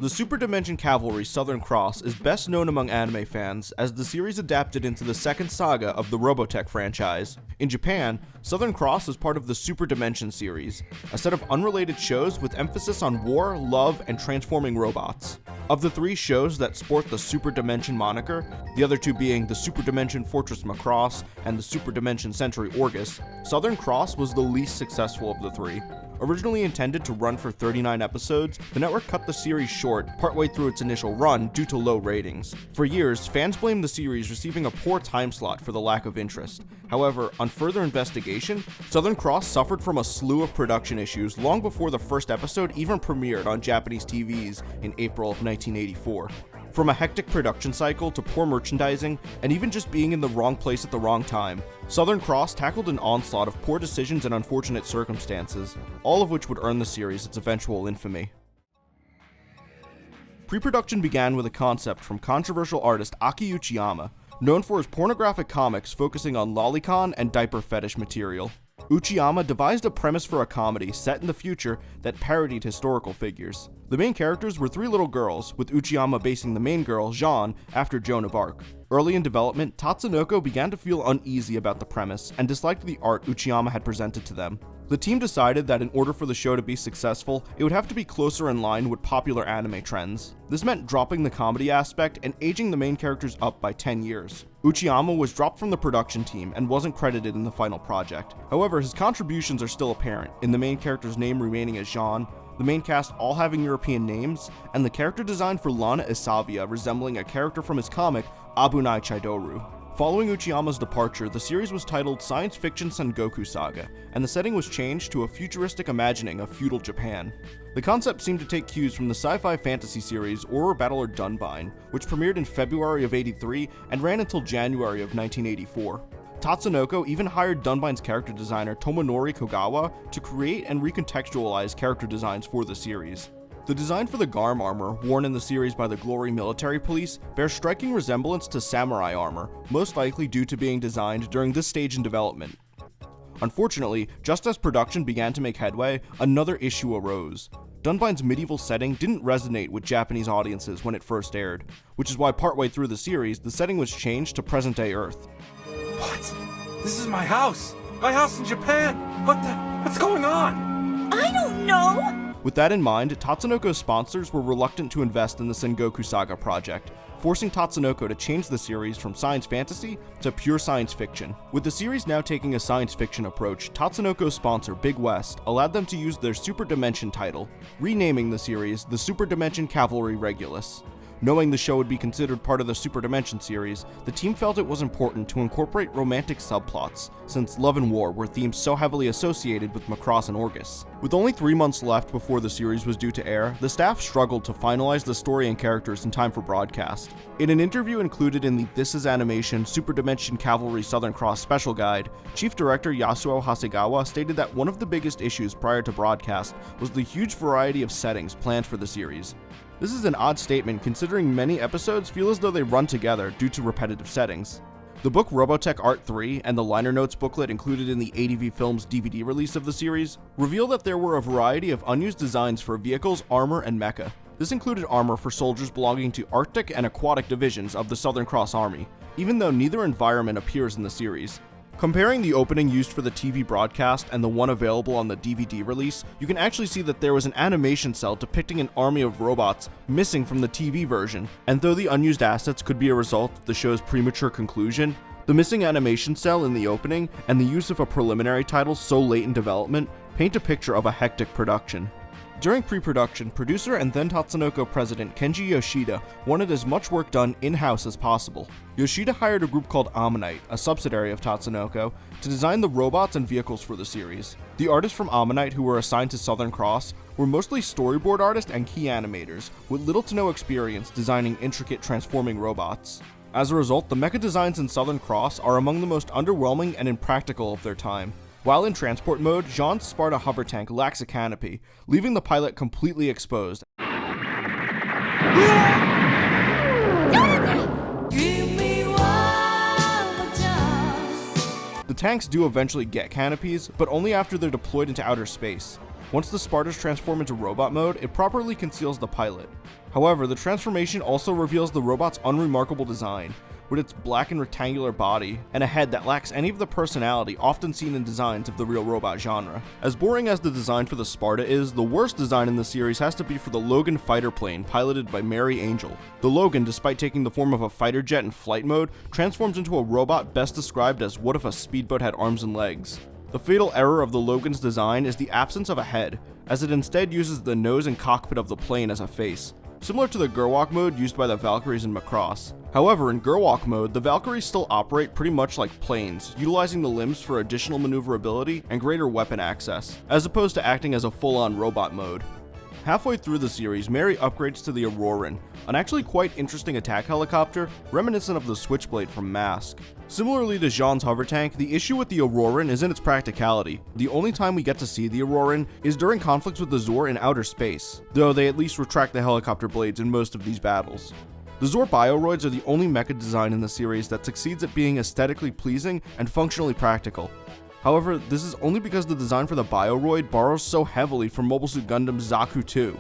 The Super Dimension Cavalry Southern Cross is best known among anime fans as the series adapted into the second saga of the Robotech franchise. In Japan, Southern Cross is part of the Super Dimension series, a set of unrelated shows with emphasis on war, love, and transforming robots. Of the three shows that sport the Super Dimension moniker, the other two being the Super Dimension Fortress Macross and the Super Dimension Century Orgus, Southern Cross was the least successful of the three. Originally intended to run for 39 episodes, the network cut the series short partway through its initial run due to low ratings. For years, fans blamed the series receiving a poor time slot for the lack of interest. However, on further investigation, Southern Cross suffered from a slew of production issues long before the first episode even premiered on Japanese TVs in April of 1984. From a hectic production cycle to poor merchandising, and even just being in the wrong place at the wrong time, Southern Cross tackled an onslaught of poor decisions and unfortunate circumstances, all of which would earn the series its eventual infamy. Pre-production began with a concept from controversial artist Aki Uchiyama, known for his pornographic comics focusing on lolicon and diaper fetish material. Uchiyama devised a premise for a comedy set in the future that parodied historical figures. The main characters were three little girls, with Uchiyama basing the main girl, Jeanne, after Joan of Arc. Early in development, Tatsunoko began to feel uneasy about the premise and disliked the art Uchiyama had presented to them. The team decided that in order for the show to be successful, it would have to be closer in line with popular anime trends. This meant dropping the comedy aspect and aging the main characters up by 10 years. Uchiyama was dropped from the production team and wasn't credited in the final project. However, his contributions are still apparent, in the main character's name remaining as Jeanne, the main cast all having European names, and the character design for Lana Isavia resembling a character from his comic Abunai Chaidoru. Following Uchiyama's departure, the series was titled Science Fiction Sengoku Saga, and the setting was changed to a futuristic imagining of feudal Japan. The concept seemed to take cues from the sci-fi fantasy series Aurora Battler Dunbine, which premiered in February of '83 and ran until January of 1984. Tatsunoko even hired Dunbine's character designer Tomonori Kogawa to create and recontextualize character designs for the series. The design for the Garm armor, worn in the series by the Glory Military Police, bears striking resemblance to samurai armor, most likely due to being designed during this stage in development. Unfortunately, just as production began to make headway, another issue arose. Dunbine's medieval setting didn't resonate with Japanese audiences when it first aired, which is why partway through the series, the setting was changed to present-day Earth. What? This is my house! My house in Japan! What's going on? I don't know! With that in mind, Tatsunoko's sponsors were reluctant to invest in the Sengoku Saga project, forcing Tatsunoko to change the series from science fantasy to pure science fiction. With the series now taking a science fiction approach, Tatsunoko's sponsor, Big West, allowed them to use their Super Dimension title, renaming the series the Super Dimension Cavalry Regulus. Knowing the show would be considered part of the Super Dimension series, the team felt it was important to incorporate romantic subplots, since love and war were themes so heavily associated with Macross and Orgus. With only 3 months left before the series was due to air, the staff struggled to finalize the story and characters in time for broadcast. In an interview included in the This Is Animation Super Dimension Cavalry Southern Cross Special Guide, Chief Director Yasuo Hasegawa stated that one of the biggest issues prior to broadcast was the huge variety of settings planned for the series. This is an odd statement considering many episodes feel as though they run together due to repetitive settings. The book Robotech Art 3 and the liner notes booklet included in the ADV Films DVD release of the series reveal that there were a variety of unused designs for vehicles, armor, and mecha. This included armor for soldiers belonging to Arctic and Aquatic divisions of the Southern Cross Army, even though neither environment appears in the series. Comparing the opening used for the TV broadcast and the one available on the DVD release, you can actually see that there was an animation cell depicting an army of robots missing from the TV version, and though the unused assets could be a result of the show's premature conclusion, the missing animation cell in the opening and the use of a preliminary title so late in development paint a picture of a hectic production. During pre-production, producer and then Tatsunoko president Kenji Yoshida wanted as much work done in-house as possible. Yoshida hired a group called Ammonite, a subsidiary of Tatsunoko, to design the robots and vehicles for the series. The artists from Ammonite who were assigned to Southern Cross were mostly storyboard artists and key animators, with little to no experience designing intricate transforming robots. As a result, the mecha designs in Southern Cross are among the most underwhelming and impractical of their time. While in transport mode, Jean's Sparta hover tank lacks a canopy, leaving the pilot completely exposed. The tanks do eventually get canopies, but only after they're deployed into outer space. Once the Spartas transform into robot mode, it properly conceals the pilot. However, the transformation also reveals the robot's unremarkable design, with its black and rectangular body, and a head that lacks any of the personality often seen in designs of the real robot genre. As boring as the design for the Sparta is, the worst design in the series has to be for the Logan fighter plane piloted by Mary Angel. The Logan, despite taking the form of a fighter jet in flight mode, transforms into a robot best described as what if a speedboat had arms and legs. The fatal error of the Logan's design is the absence of a head, as it instead uses the nose and cockpit of the plane as a face, similar to the Gerwalk mode used by the Valkyries in Macross. However, in Gerwalk mode, the Valkyries still operate pretty much like planes, utilizing the limbs for additional maneuverability and greater weapon access, as opposed to acting as a full-on robot mode. Halfway through the series, Mary upgrades to the Auroran, an actually quite interesting attack helicopter reminiscent of the Switchblade from Mask. Similarly to Jean's hover tank, the issue with the Auroran is in its practicality. The only time we get to see the Auroran is during conflicts with the Zor in outer space, though they at least retract the helicopter blades in most of these battles. The Zor Bioroids are the only mecha design in the series that succeeds at being aesthetically pleasing and functionally practical. However, this is only because the design for the Bioroid borrows so heavily from Mobile Suit Gundam's Zaku 2.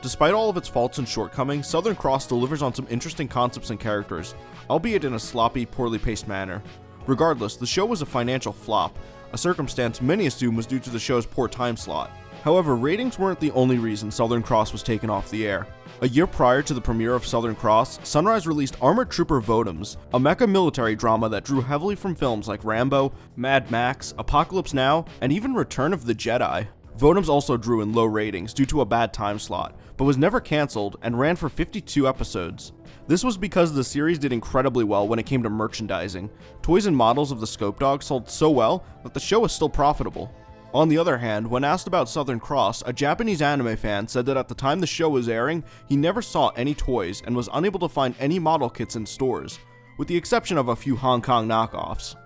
Despite all of its faults and shortcomings, Southern Cross delivers on some interesting concepts and characters, albeit in a sloppy, poorly paced manner. Regardless, the show was a financial flop, a circumstance many assume was due to the show's poor time slot. However, ratings weren't the only reason Southern Cross was taken off the air. A year prior to the premiere of Southern Cross, Sunrise released Armored Trooper Votoms, a mecha military drama that drew heavily from films like Rambo, Mad Max, Apocalypse Now, and even Return of the Jedi. Votoms also drew in low ratings due to a bad time slot, but was never cancelled and ran for 52 episodes. This was because the series did incredibly well when it came to merchandising. Toys and models of the Scope Dog sold so well that the show was still profitable. On the other hand, when asked about Southern Cross, a Japanese anime fan said that at the time the show was airing, he never saw any toys and was unable to find any model kits in stores, with the exception of a few Hong Kong knockoffs.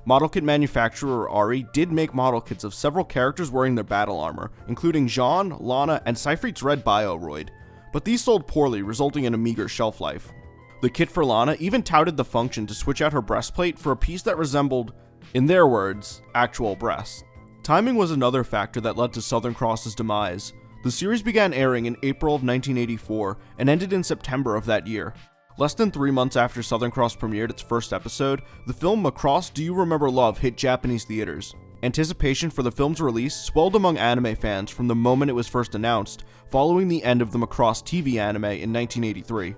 Model kit manufacturer Ari did make model kits of several characters wearing their battle armor, including Jean, Lana, and Seyfried's Red Bioroid, but these sold poorly, resulting in a meager shelf life. The kit for Lana even touted the function to switch out her breastplate for a piece that resembled, in their words, actual breasts. Timing was another factor that led to Southern Cross's demise. The series began airing in April of 1984 and ended in September of that year. Less than 3 months after Southern Cross premiered its first episode, the film Macross Do You Remember Love hit Japanese theaters. Anticipation for the film's release swelled among anime fans from the moment it was first announced, following the end of the Macross TV anime in 1983.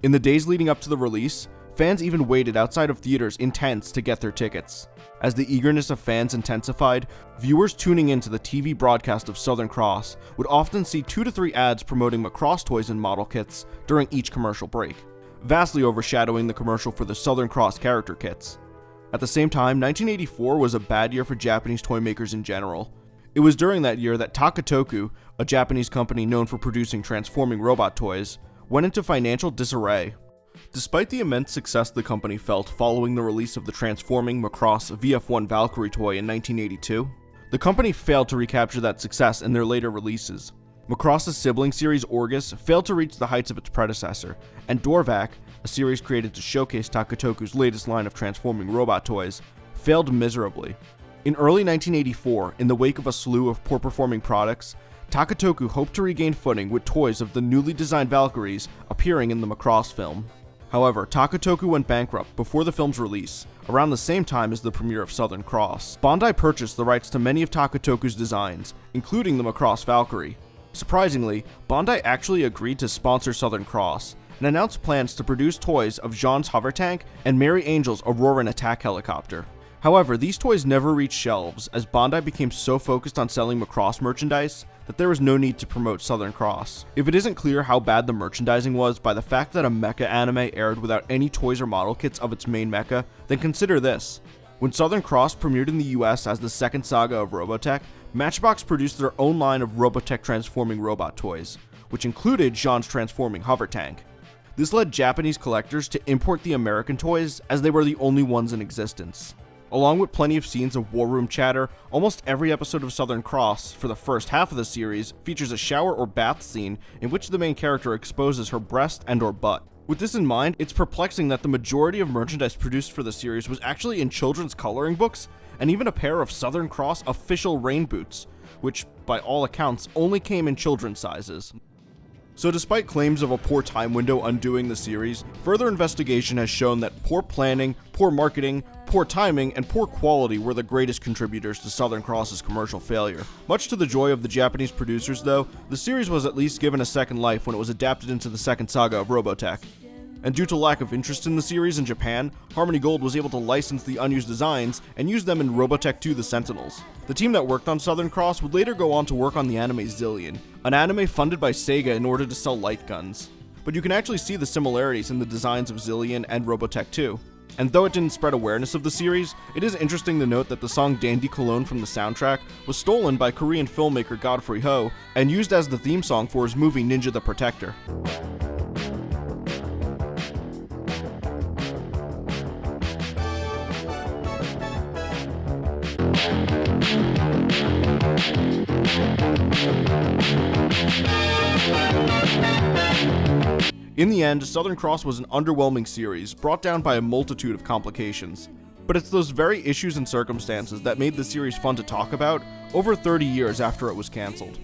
In the days leading up to the release, fans even waited outside of theaters in tents to get their tickets. As the eagerness of fans intensified, viewers tuning into the TV broadcast of Southern Cross would often see 2 to 3 ads promoting Macross toys and model kits during each commercial break, vastly overshadowing the commercial for the Southern Cross character kits. At the same time, 1984 was a bad year for Japanese toy makers in general. It was during that year that Takatoku, a Japanese company known for producing transforming robot toys, went into financial disarray. Despite the immense success the company felt following the release of the transforming Macross VF1 Valkyrie toy in 1982, the company failed to recapture that success in their later releases. Macross's sibling series Orgus failed to reach the heights of its predecessor, and Dorvac, a series created to showcase Takatoku's latest line of transforming robot toys, failed miserably. In early 1984, in the wake of a slew of poor-performing products, Takatoku hoped to regain footing with toys of the newly designed Valkyries appearing in the Macross film. However, Takatoku went bankrupt before the film's release, around the same time as the premiere of Southern Cross. Bandai purchased the rights to many of Takatoku's designs, including the Macross Valkyrie. Surprisingly, Bandai actually agreed to sponsor Southern Cross, and announced plans to produce toys of Jean's hover tank and Mary Angel's Auroran attack helicopter. However, these toys never reached shelves, as Bandai became so focused on selling Macross merchandise that there was no need to promote Southern Cross. If it isn't clear how bad the merchandising was by the fact that a mecha anime aired without any toys or model kits of its main mecha, then consider this. When Southern Cross premiered in the US as the second saga of Robotech, Matchbox produced their own line of Robotech transforming robot toys, which included Jean's transforming hover tank. This led Japanese collectors to import the American toys as they were the only ones in existence. Along with plenty of scenes of war room chatter, almost every episode of Southern Cross, for the first half of the series, features a shower or bath scene in which the main character exposes her breast and or butt. With this in mind, it's perplexing that the majority of merchandise produced for the series was actually in children's coloring books, and even a pair of Southern Cross official rain boots, which, by all accounts, only came in children's sizes. So despite claims of a poor time window undoing the series, further investigation has shown that poor planning, poor marketing, poor timing, and poor quality were the greatest contributors to Southern Cross's commercial failure. Much to the joy of the Japanese producers though, the series was at least given a second life when it was adapted into the second saga of Robotech. And due to lack of interest in the series in Japan, Harmony Gold was able to license the unused designs and use them in Robotech 2 The Sentinels. The team that worked on Southern Cross would later go on to work on the anime Zillion, an anime funded by Sega in order to sell light guns. But you can actually see the similarities in the designs of Zillion and Robotech 2. And though it didn't spread awareness of the series, it is interesting to note that the song Dandy Cologne from the soundtrack was stolen by Korean filmmaker Godfrey Ho and used as the theme song for his movie Ninja the Protector. In the end, Southern Cross was an underwhelming series, brought down by a multitude of complications. But it's those very issues and circumstances that made the series fun to talk about over 30 years after it was cancelled.